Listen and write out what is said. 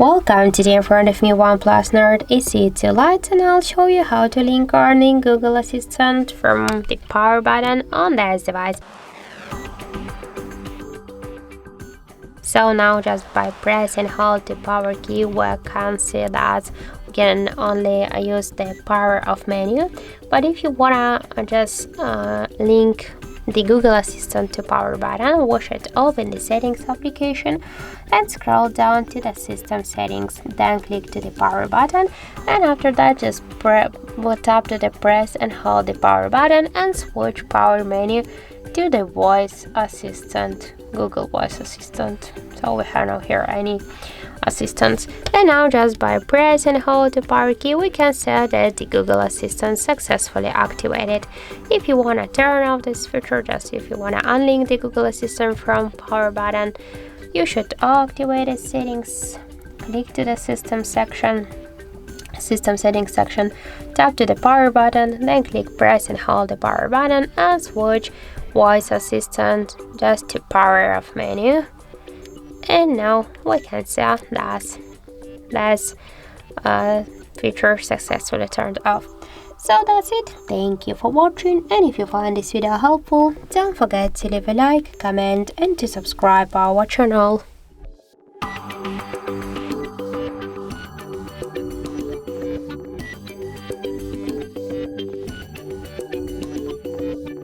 Welcome, today in front of me OnePlus Nord CE Lite, and I'll show you how to link or unlink Google Assistant from the power button on this device. So now just by pressing and hold the power key we can see that we can only use the power off menu, but if you wanna just link the Google Assistant to power button, we should open the settings application and scroll down to the system settings, then click to the power button, and after that just tap to the press and hold the power button and switch power menu to the voice assistant, Google voice assistant. So we have not here any assistants, and now just by press and hold the power key we can see that the Google Assistant successfully activated. If you want to turn off this feature, just if you want to unlink the Google Assistant from power button, you should activate the settings, click to the system settings section, tap to the power button, then click press and hold the power button and switch voice assistant just to power off menu. And now we can see that this feature successfully turned off. So that's it. Thank you for watching, and if you find this video helpful, don't forget to leave a like, comment and to subscribe our channel.